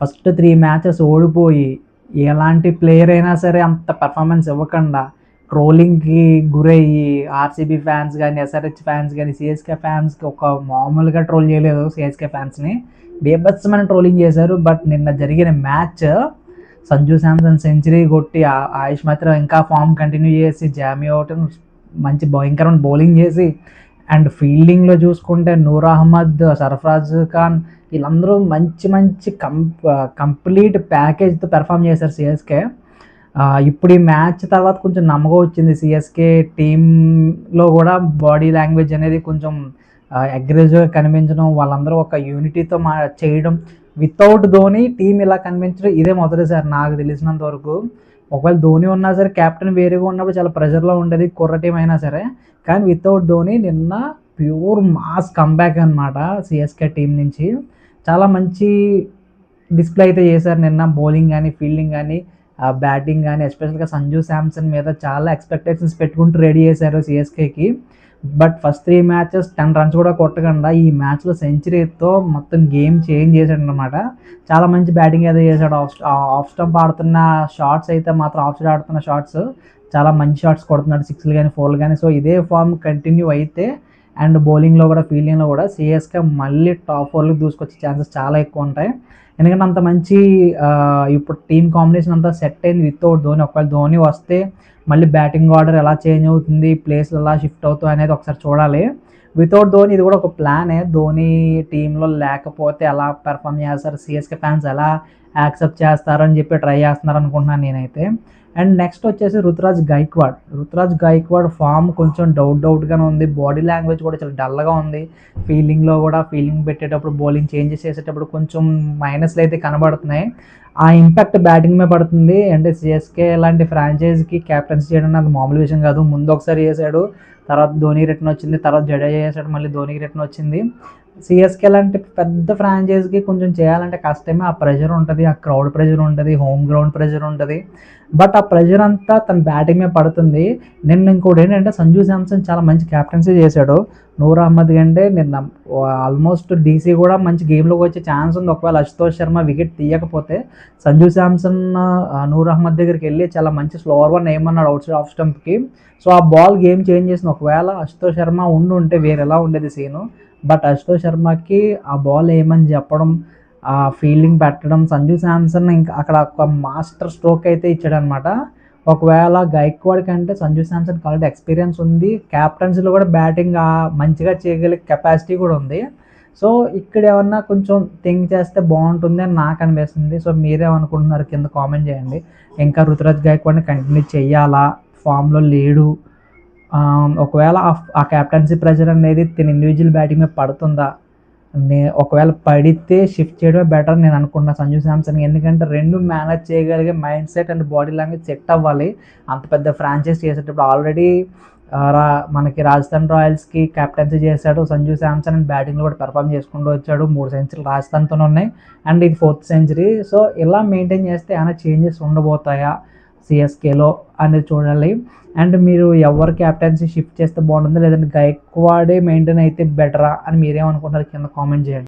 First 3 matches ఓడిపోయి ఎలాంటి player అయినా సరే అంత పెర్ఫార్మెన్స్ ఇవ్వకుండా ట్రోలింగ్కి గురయ్యి ఆర్సీబీ ఫ్యాన్స్ కానీ, ఎస్ఆర్హెచ్ ఫ్యాన్స్ కానీ, సిఎస్కే ఫ్యాన్స్కి ఒక మామూలుగా ట్రోల్ చేయలేదు. సిఎస్కే ఫ్యాన్స్ని బీభత్సమైన ట్రోలింగ్ చేశారు. బట్ నిన్న జరిగిన మ్యాచ్ సంజు శాంసన్ సెంచరీ కొట్టి ఆయుష్ మాత్రం ఇంకా ఫామ్ కంటిన్యూ చేసి జామీ అవుట్ మంచి భయంకరమైన బౌలింగ్ చేసి అండ్ ఫీల్డింగ్లో చూసుకుంటే నూర్ అహ్మద్, సర్ఫరాజ్ ఖాన్ వీళ్ళందరూ మంచి మంచి కంప్లీట్ ప్యాకేజ్తో పెర్ఫామ్ చేశారు సిఎస్కే. ఇప్పుడు ఈ మ్యాచ్ తర్వాత కొంచెం నమ్మకం వచ్చింది సిఎస్కే టీంలో కూడా. బాడీ లాంగ్వేజ్ అనేది కొంచెం అగ్రెసివ్గా కనిపించడం, వాళ్ళందరూ ఒక యూనిటీతో చేయడం. వితౌట్ ధోని టీం ఇలా కనిపించడం ఇదే మొదటిసారి నాకు తెలిసినంత వరకు. ఒకవేళ ధోని ఉన్నా సరే కెప్టెన్ వేరేగా ఉన్నప్పుడు చాలా ప్రెషర్లో ఉండేది కుర్ర టీం అయినా సరే. కానీ వితౌట్ ధోని నిన్న ప్యూర్ మాస్ కంబ్యాక్ అనమాట సిఎస్కే టీం నుంచి. చాలా మంచి డిస్ప్లే అయితే చేశారు నిన్న. బౌలింగ్ కానీ, ఫీల్డింగ్ కానీ, బ్యాటింగ్ కానీ, ఎస్పెషల్గా సంజు శాంసన్ మీద చాలా ఎక్స్పెక్టేషన్స్ పెట్టుకుంటూ రెడీ చేశారు సిఎస్కేకి. బట్ ఫస్ట్ 3 మ్యాచెస్ 10 రన్స్ కూడా కొట్టకుండా ఈ మ్యాచ్లో సెంచరీతో మొత్తం గేమ్ చేంజ్ చేశాడు అనమాట. చాలా మంచి బ్యాటింగ్ అయితే చేశాడు. ఆఫ్ స్టంప్ ఆడుతున్న షాట్స్ అయితే మాత్రం ఆఫ్ సైడ్ ఆడుతున్న షాట్స్ చాలా మంచి షాట్స్ కొడుతున్నాడు, 6లు కానీ 4లు కానీ. సో ఇదే ఫామ్ కంటిన్యూ అయితే అండ్ బౌలింగ్లో కూడా ఫీల్డింగ్లో కూడా సిఎస్కే మళ్ళీ టాప్ 4లకు దూసుకొచ్చే ఛాన్సెస్ చాలా ఎక్కువ ఉంటాయి. ఎందుకంటే అంత మంచి ఇప్పుడు టీమ్ కాంబినేషన్ అంతా సెట్ అయింది వితౌట్ ధోని. ఒకవేళ ధోని వస్తే మళ్ళీ బ్యాటింగ్ ఆర్డర్ ఎలా చేంజ్ అవుతుంది, ప్లేస్లు ఎలా షిఫ్ట్ అవుతుంది అనేది ఒకసారి చూడాలి. వితౌట్ ధోని ఇది కూడా ఒక ప్లానే. ధోని టీంలో లేకపోతే ఎలా పెర్ఫామ్ చేస్తారు, సిఎస్కే ఫ్యాన్స్ ఎలా యాక్సెప్ట్ చేస్తారు అని చెప్పి ట్రై చేస్తున్నారు అనుకుంటున్నాను నేనైతే. అండ్ నెక్స్ట్ వచ్చేసి రుతురాజ్ గైక్వాడ్ ఫామ్ కొంచెం డౌట్గానే ఉంది. బాడీ లాంగ్వేజ్ కూడా చాలా డల్గా ఉంది. ఫీల్డింగ్లో కూడా ఫీల్డింగ్ పెట్టేటప్పుడు, బౌలింగ్ చేంజెస్ చేసేటప్పుడు కొంచెం మైనస్లు అయితే కనబడుతున్నాయి. ఆ ఇంపాక్ట్ బ్యాటింగ్ మీద పడుతుంది. అంటే సిఎస్కే లాంటి ఫ్రాంచైజీకి క్యాప్టెన్సీ చేయడం నాకు మామూలు విషయం కాదు. ముందు ఒకసారి చేశాడు, తర్వాత ధోని రిటర్న్ వచ్చింది, తర్వాత జడేజా చేశాడు, మళ్ళీ ధోనికి రిటర్న్ వచ్చింది. సిఎస్కే లాంటి పెద్ద ఫ్రాంచైజీకి కొంచెం చేయాలంటే కష్టమే. ఆ ప్రెషర్ ఉంటుంది, ఆ క్రౌడ్ ప్రెషర్ ఉంటుంది, హోమ్ గ్రౌండ్ ప్రెషర్ ఉంటుంది. బట్ ఆ ప్రెషర్ అంతా తన బ్యాటింగ్ మీద పడుతుంది. నిన్న ఇంకోటి ఏంటంటే సంజు శాంసన్ చాలా మంచి క్యాప్టెన్సీ చేశాడు. నూర్ అహ్మద్ కంటే నిన్న ఆల్మోస్ట్ డీసీ కూడా మంచి గేమ్లోకి వచ్చే ఛాన్స్ ఉంది. ఒకవేళ అశుతోష్ శర్మ వికెట్ తీయకపోతే సంజు శాంసన్ నూర్ అహ్మద్ దగ్గరికి వెళ్ళి చాలా మంచి స్లోవర్ వన్ ఏమన్నాడు అవుట్ సైడ్ ఆఫ్ స్టంప్కి. సో ఆ బాల్ గేమ్ చేంజ్ చేసింది. ఒకవేళ అశుతోష్ శర్మ ఉంటే వేరేలా ఉండేది సీను. బట్ అశుతోష్ శర్మకి ఆ బాల్ ఏమని చెప్పడం, ఆ ఫీల్డింగ్ పెట్టడం, సంజు శాంసన్ ఇంకా అక్కడ ఒక మాస్టర్ స్ట్రోక్ అయితే ఇచ్చాడనమాట. ఒకవేళ గైక్వాడ్ కంటే సంజు శాంసన్ ఆల్రెడీ ఎక్స్పీరియన్స్ ఉంది, క్యాప్టెన్సీలో కూడా బ్యాటింగ్ మంచిగా చేయగలిగే కెపాసిటీ కూడా ఉంది. సో ఇక్కడ ఏమన్నా కొంచెం థింక్ చేస్తే బాగుంటుంది అని నాకు అనిపిస్తుంది. సో మీరేమనుకుంటున్నారు కింద కామెంట్ చేయండి. ఇంకా రుతురాజ్ గైక్వాడ్ని కంటిన్యూ చేయాలా, ఫామ్లో లేడు, ఒకవేళ ఆ క్యాప్టెన్సీ ప్రెషర్ అనేది తిన ఇండివిజువల్ బ్యాటింగ్ మీద పడుతుందా, ఒకవేళ పడితే షిఫ్ట్ చేయడమే బెటర్ నేను అనుకుంటున్నా సంజు శాంసన్. ఎందుకంటే రెండు మేనేజ్ చేయగలిగే mind set and body language set అవ్వాలి. అంత పెద్ద ఫ్రాంచైజ్ చేసేటప్పుడు ఆల్రెడీ మనకి రాజస్థాన్ రాయల్స్కి క్యాప్టెన్సీ చేశాడు సంజు శాంసన్. అండ్ బ్యాటింగ్లో కూడా పెర్ఫామ్ చేసుకుంటూ వచ్చాడు. 3 సెంచరీలు రాజస్థాన్తోనే ఉన్నాయి అండ్ ఇది 4th సెంచరీ. సో ఇలా మెయింటైన్ చేస్తే ఏమైనా చేంజెస్ ఉండబోతాయా సిఎస్కేలో అనేది చూడాలి. అండ్ మీరు ఎవరు క్యాప్టెన్సీ షిఫ్ట్ చేస్తే బాగుంటుందో, లేదంటే గైక్వాడే మెయింటైన్ అయితే బెటరా అని మీరేమనుకుంటారు కింద కామెంట్ చేయండి.